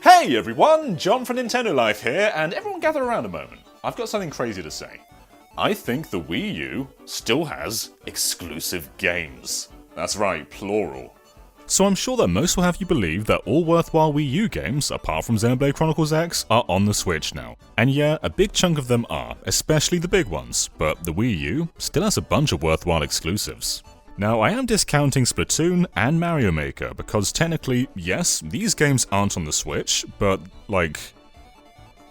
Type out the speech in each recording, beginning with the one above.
Hey everyone, John from Nintendo Life here, and everyone gather around a moment. I've got something crazy to say. I think the Wii U still has exclusive games. That's right, plural. So I'm sure that most will have you believe that all worthwhile Wii U games, apart from Xenoblade Chronicles X, are on the Switch now. And yeah, a big chunk of them are, especially the big ones, but the Wii U still has a bunch of worthwhile exclusives. Now, I am discounting Splatoon and Mario Maker because technically, yes, these games aren't on the Switch, but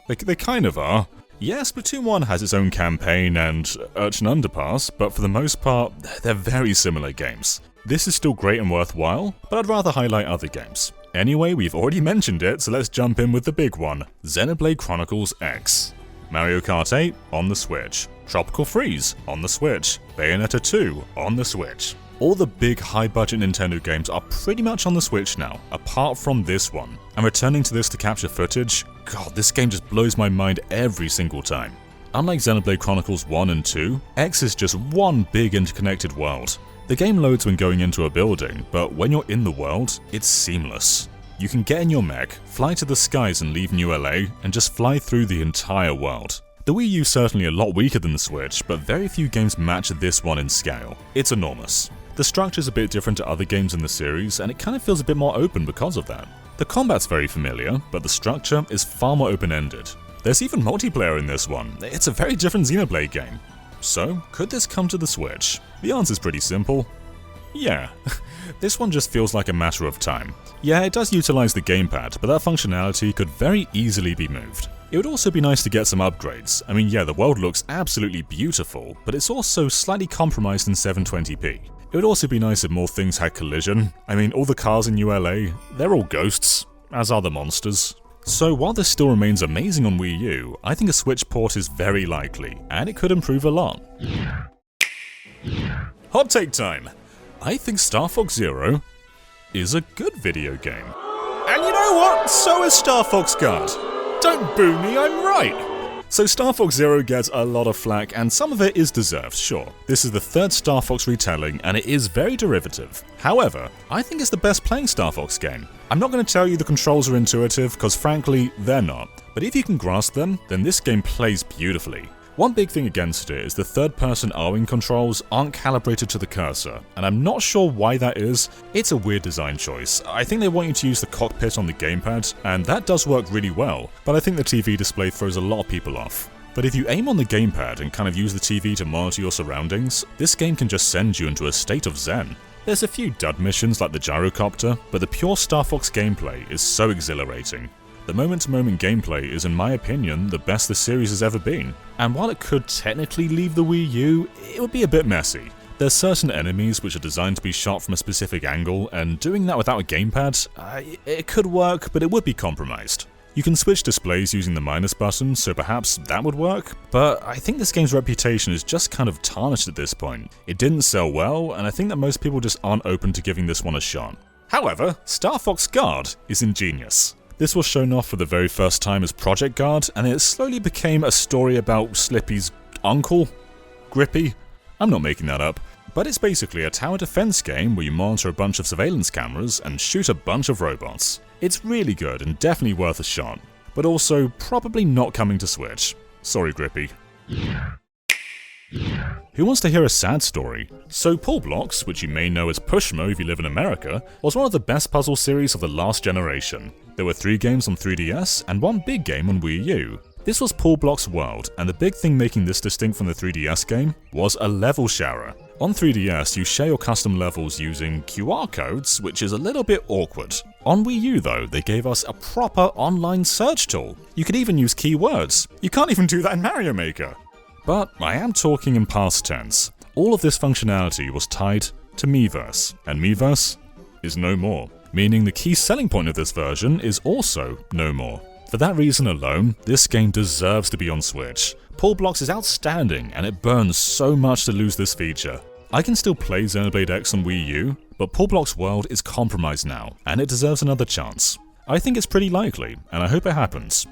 they kind of are. Yeah, Splatoon 1 has its own campaign and Urchin Underpass, but for the most part, they're very similar games. This is still great and worthwhile, but I'd rather highlight other games. Anyway, we've already mentioned it, so let's jump in with the big one, Xenoblade Chronicles X. Mario Kart 8 on the Switch, Tropical Freeze on the Switch, Bayonetta 2 on the Switch. All the big high-budget Nintendo games are pretty much on the Switch now, apart from this one. And returning to this to capture footage, god, this game just blows my mind every single time. Unlike Xenoblade Chronicles 1 and 2, X is just one big interconnected world. The game loads when going into a building, but when you're in the world, it's seamless. You can get in your mech, fly to the skies and leave New LA, and just fly through the entire world. The Wii U is certainly a lot weaker than the Switch, but very few games match this one in scale. It's enormous. The structure's a bit different to other games in the series, and it kind of feels a bit more open because of that. The combat's very familiar, but the structure is far more open-ended. There's even multiplayer in this one. It's a very different Xenoblade game. So, could this come to the Switch? The answer's pretty simple. Yeah. This one just feels like a matter of time. Yeah, it does utilize the gamepad, but that functionality could very easily be moved. It would also be nice to get some upgrades. I mean, yeah, the world looks absolutely beautiful, but it's also slightly compromised in 720p. It would also be nice if more things had collision. I mean, all the cars in ULA, they're all ghosts, as are the monsters. So while this still remains amazing on Wii U, I think a Switch port is very likely, and it could improve a lot. Hot take time! I think Star Fox Zero is a good video game. And you know what? So is Star Fox Guard. Don't boo me, I'm right! So Star Fox Zero gets a lot of flack, and some of it is deserved, sure. This is the third Star Fox retelling, and it is very derivative. However, I think it's the best playing Star Fox game. I'm not going to tell you the controls are intuitive, because frankly, they're not. But if you can grasp them, then this game plays beautifully. One big thing against it is the third-person arming controls aren't calibrated to the cursor, and I'm not sure why that is. It's a weird design choice. I think they want you to use the cockpit on the gamepad, and that does work really well, but I think the TV display throws a lot of people off. But if you aim on the gamepad and kind of use the TV to monitor your surroundings, this game can just send you into a state of zen. There's a few dud missions like the gyrocopter, but the pure Star Fox gameplay is so exhilarating. The moment-to-moment gameplay is, in my opinion, the best the series has ever been. And while it could technically leave the Wii U, it would be a bit messy. There's certain enemies which are designed to be shot from a specific angle, and doing that without a gamepad, it could work, but it would be compromised. You can switch displays using the minus button, so perhaps that would work, but I think this game's reputation is just kind of tarnished at this point. It didn't sell well, and I think that most people just aren't open to giving this one a shot. However, Star Fox Guard is ingenious. This was shown off for the very first time as Project Guard, and it slowly became a story about Slippy's uncle? Grippy? I'm not making that up. But it's basically a tower defense game where you monitor a bunch of surveillance cameras and shoot a bunch of robots. It's really good and definitely worth a shot, but also probably not coming to Switch. Sorry, Grippy. Who wants to hear a sad story? So Pull Blocks, which you may know as Pushmo if you live in America, was one of the best puzzle series of the last generation. There were 3 games on 3DS and 1 big game on Wii U. This was Pull Blocks World, and the big thing making this distinct from the 3DS game was a level sharer. On 3DS, you share your custom levels using QR codes, which is a little bit awkward. On Wii U though, they gave us a proper online search tool. You could even use keywords. You can't even do that in Mario Maker. But I am talking in past tense. All of this functionality was tied to Miiverse, and Miiverse is no more. Meaning the key selling point of this version is also no more. For that reason alone, this game deserves to be on Switch. Pull Blocks is outstanding, and it burns so much to lose this feature. I can still play Xenoblade X on Wii U, but Pull Blocks World is compromised now, and it deserves another chance. I think it's pretty likely, and I hope it happens.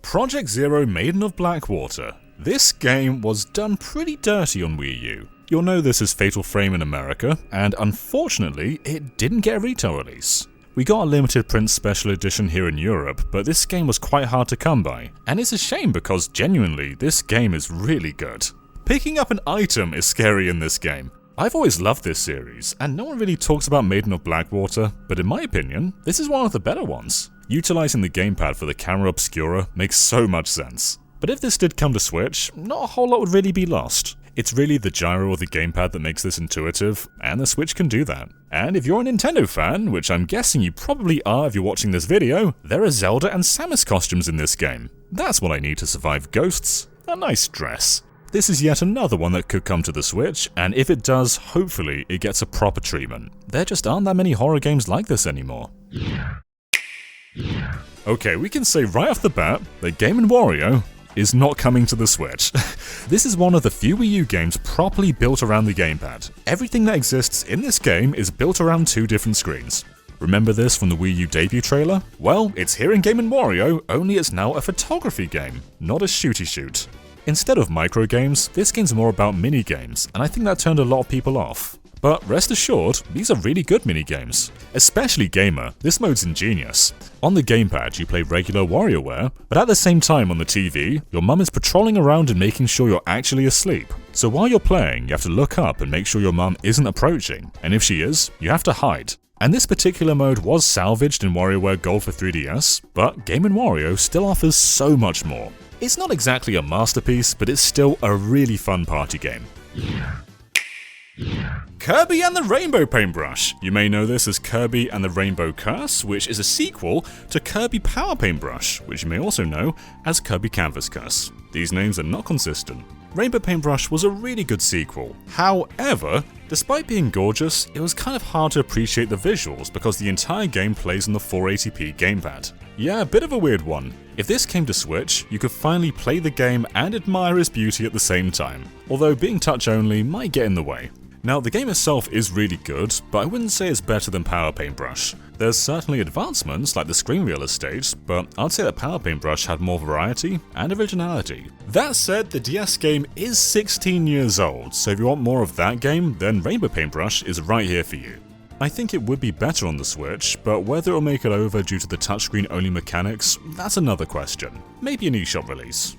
Project Zero Maiden of Blackwater. This game was done pretty dirty on Wii U. You'll know this as Fatal Frame in America, and unfortunately, it didn't get a retail release. We got a limited print special edition here in Europe, but this game was quite hard to come by, and it's a shame because genuinely, this game is really good. Picking up an item is scary in this game. I've always loved this series, and no one really talks about Maiden of Blackwater, but in my opinion, this is one of the better ones. Utilizing the gamepad for the camera obscura makes so much sense. But if this did come to Switch, not a whole lot would really be lost. It's really the gyro of the gamepad that makes this intuitive, and the Switch can do that. And if you're a Nintendo fan, which I'm guessing you probably are if you're watching this video, there are Zelda and Samus costumes in this game. That's what I need to survive ghosts. A nice dress. This is yet another one that could come to the Switch, and if it does, hopefully it gets a proper treatment. There just aren't that many horror games like this anymore. Okay, we can say right off the bat that Game & Wario is not coming to the Switch. This is one of the few Wii U games properly built around the gamepad. Everything that exists in this game is built around two different screens. Remember this from the Wii U debut trailer? Well, it's here in Game & Wario, only it's now a photography game, not a shooty shoot. Instead of micro games, this game's more about mini games, and I think that turned a lot of people off. But rest assured, these are really good mini-games. Especially Gamer, this mode's ingenious. On the gamepad, you play regular WarioWare, but at the same time on the TV, your mum is patrolling around and making sure you're actually asleep. So while you're playing, you have to look up and make sure your mum isn't approaching, and if she is, you have to hide. And this particular mode was salvaged in WarioWare Gold for 3DS, but Game & Wario still offers so much more. It's not exactly a masterpiece, but it's still a really fun party game. Kirby and the Rainbow Paintbrush. You may know this as Kirby and the Rainbow Curse, which is a sequel to Kirby Power Paintbrush, which you may also know as Kirby Canvas Curse. These names are not consistent. Rainbow Paintbrush was a really good sequel. However, despite being gorgeous, it was kind of hard to appreciate the visuals because the entire game plays on the 480p gamepad. Yeah, a bit of a weird one. If this came to Switch, you could finally play the game and admire its beauty at the same time, although being touch only might get in the way. Now, the game itself is really good, but I wouldn't say it's better than Power Paintbrush. There's certainly advancements like the screen real estate, but I'd say that Power Paintbrush had more variety and originality. That said, the DS game is 16 years old, so if you want more of that game, then Rainbow Paintbrush is right here for you. I think it would be better on the Switch, but whether it'll make it over due to the touchscreen only mechanics, that's another question. Maybe an eShop release.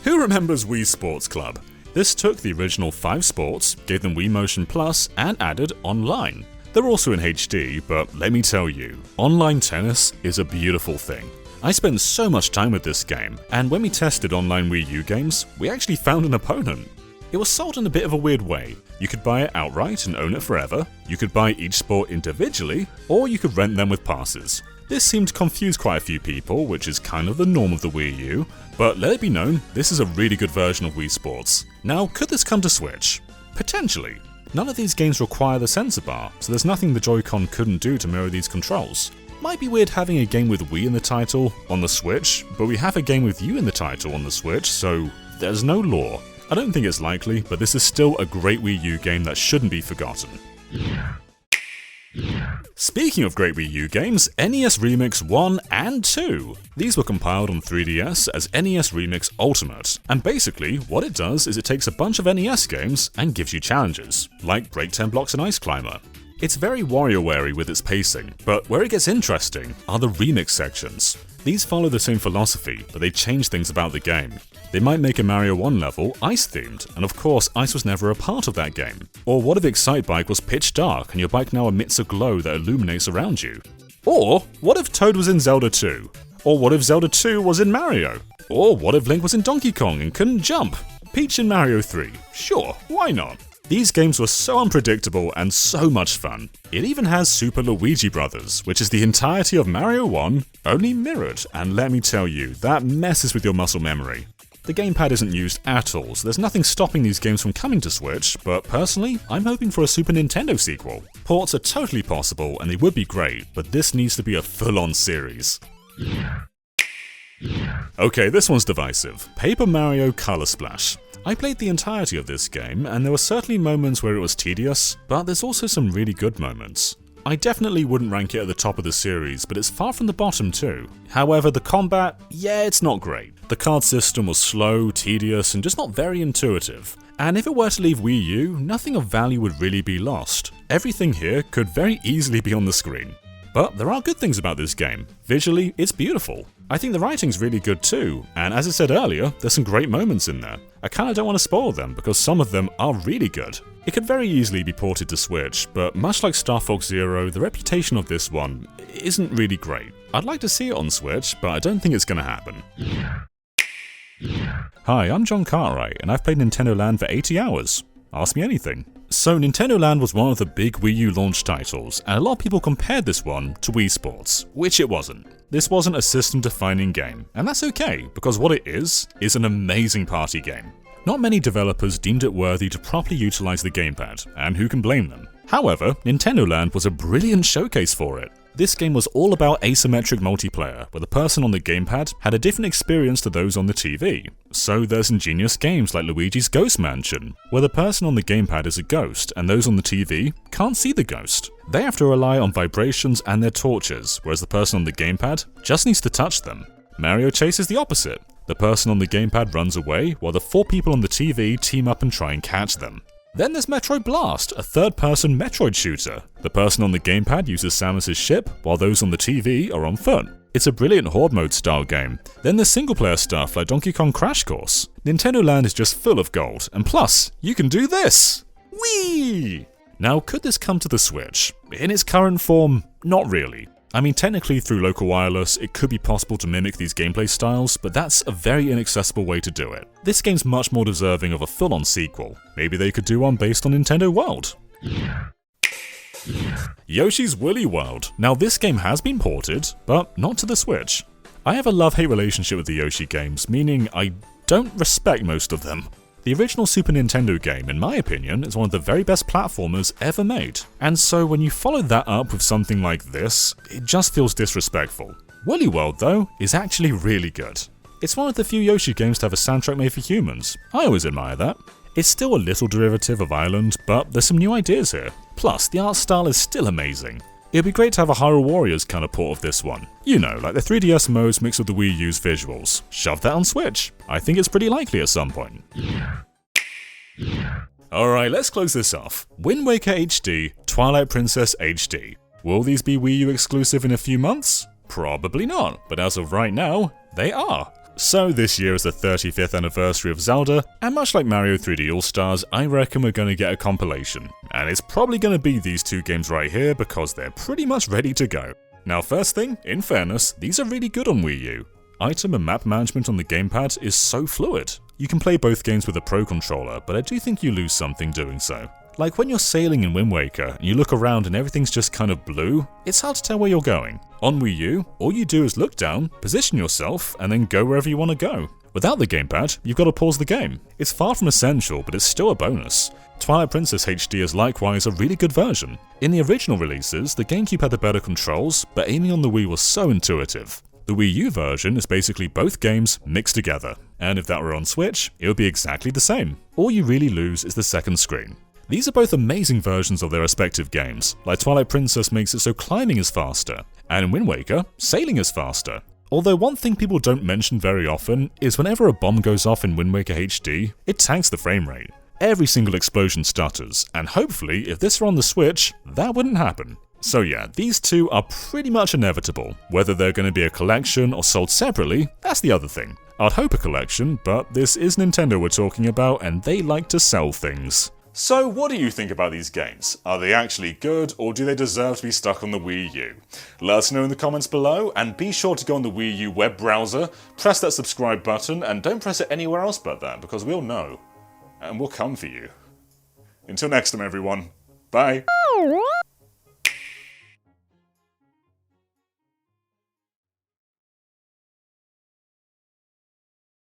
Who remembers Wii Sports Club? This took the original 5 sports, gave them Wii Motion Plus, and added online. They're also in HD, but let me tell you, online tennis is a beautiful thing. I spent so much time with this game, and when we tested online Wii U games, we actually found an opponent. It was sold in a bit of a weird way. You could buy it outright and own it forever, you could buy each sport individually, or you could rent them with passes. This seemed to confuse quite a few people, which is kind of the norm of the Wii U, but let it be known, this is a really good version of Wii Sports. Now, could this come to Switch? Potentially. None of these games require the sensor bar, so there's nothing the Joy-Con couldn't do to mirror these controls. Might be weird having a game with Wii in the title on the Switch, but we have a game with U in the title on the Switch, so there's no lore. I don't think it's likely, but this is still a great Wii U game that shouldn't be forgotten. Speaking of great Wii U games, NES Remix 1 and 2. These were compiled on 3DS as NES Remix Ultimate, and basically what it does is it takes a bunch of NES games and gives you challenges, like Break 10 Blocks and Ice Climber. It's very WarioWare-y with its pacing, but where it gets interesting are the remix sections. These follow the same philosophy, but they change things about the game. They might make a Mario 1 level ice-themed, and of course ice was never a part of that game. Or what if Excitebike was pitch dark and your bike now emits a glow that illuminates around you? Or what if Toad was in Zelda 2? Or what if Zelda 2 was in Mario? Or what if Link was in Donkey Kong and couldn't jump? Peach in Mario 3? Sure, why not? These games were so unpredictable and so much fun. It even has Super Luigi Brothers, which is the entirety of Mario 1, only mirrored, and let me tell you, that messes with your muscle memory. The gamepad isn't used at all, so there's nothing stopping these games from coming to Switch, but personally, I'm hoping for a Super Nintendo sequel. Ports are totally possible, and they would be great, but this needs to be a full-on series. Okay, this one's divisive. Paper Mario Color Splash. I played the entirety of this game, and there were certainly moments where it was tedious, but there's also some really good moments. I definitely wouldn't rank it at the top of the series, but it's far from the bottom too. However, the combat, yeah, it's not great. The card system was slow, tedious, and just not very intuitive. And if it were to leave Wii U, nothing of value would really be lost. Everything here could very easily be on the screen. But there are good things about this game. Visually, it's beautiful. I think the writing's really good too, and as I said earlier, there's some great moments in there. I kinda don't want to spoil them because some of them are really good. It could very easily be ported to Switch, but much like Star Fox Zero, the reputation of this one isn't really great. I'd like to see it on Switch, but I don't think it's gonna happen. Hi, I'm John Cartwright, and I've played Nintendo Land for 80 hours. Ask me anything. So Nintendo Land was one of the big Wii U launch titles, and a lot of people compared this one to Wii Sports, which it wasn't. This wasn't a system-defining game, and that's okay, because what it is an amazing party game. Not many developers deemed it worthy to properly utilize the gamepad, and who can blame them? However, Nintendo Land was a brilliant showcase for it. This game was all about asymmetric multiplayer, where the person on the gamepad had a different experience to those on the TV. So there's ingenious games like Luigi's Ghost Mansion, where the person on the gamepad is a ghost, and those on the TV can't see the ghost. They have to rely on vibrations and their torches, whereas the person on the gamepad just needs to touch them. Mario Chase is the opposite. The person on the gamepad runs away, while the 4 people on the TV team up and try and catch them. Then there's Metroid Blast, a third-person Metroid shooter. The person on the gamepad uses Samus's ship, while those on the TV are on foot. It's a brilliant horde mode style game. Then there's single-player stuff like Donkey Kong Crash Course. Nintendo Land is just full of gold, and plus, you can do this! Whee! Now, could this come to the Switch? In its current form, not really. I mean, technically through local wireless, it could be possible to mimic these gameplay styles, but that's a very inaccessible way to do it. This game's much more deserving of a full-on sequel. Maybe they could do one based on Nintendo World. Yoshi's Woolly World. Now this game has been ported, but not to the Switch. I have a love-hate relationship with the Yoshi games, meaning I don't respect most of them. The original Super Nintendo game, in my opinion, is one of the very best platformers ever made. And so when you follow that up with something like this, it just feels disrespectful. Woolly World, though, is actually really good. It's one of the few Yoshi games to have a soundtrack made for humans. I always admire that. It's still a little derivative of Island, but there's some new ideas here. Plus, the art style is still amazing. It'd be great to have a Hyrule Warriors kind of port of this one. You know, like the 3DS modes mixed with the Wii U's visuals. Shove that on Switch. I think it's pretty likely at some point. Alright, let's close this off. Wind Waker HD, Twilight Princess HD. Will these be Wii U exclusive in a few months? Probably not, but as of right now, they are. So this year is the 35th anniversary of Zelda, and much like Mario 3D All-Stars, I reckon we're going to get a compilation. And it's probably going to be these 2 games right here because they're pretty much ready to go. Now first thing, in fairness, these are really good on Wii U. Item and map management on the gamepad is so fluid. You can play both games with a Pro Controller, but I do think you lose something doing so. Like when you're sailing in Wind Waker and you look around and everything's just kind of blue, it's hard to tell where you're going. On Wii U, all you do is look down, position yourself, and then go wherever you want to go. Without the gamepad, you've got to pause the game. It's far from essential, but it's still a bonus. Twilight Princess HD is likewise a really good version. In the original releases, the GameCube had the better controls, but aiming on the Wii was so intuitive. The Wii U version is basically both games mixed together, and if that were on Switch, it would be exactly the same. All you really lose is the second screen. These are both amazing versions of their respective games, like Twilight Princess makes it so climbing is faster, and in Wind Waker, sailing is faster. Although one thing people don't mention very often is whenever a bomb goes off in Wind Waker HD, it tanks the frame rate. Every single explosion stutters, and hopefully if this were on the Switch, that wouldn't happen. So yeah, these 2 are pretty much inevitable. Whether they're going to be a collection or sold separately, that's the other thing. I'd hope a collection, but this is Nintendo we're talking about and they like to sell things. So what do you think about these games? Are they actually good, or do they deserve to be stuck on the Wii U? Let us know in the comments below, and be sure to go on the Wii U web browser, press that subscribe button, and don't press it anywhere else but that, because we'll know. And we'll come for you. Until next time everyone, bye!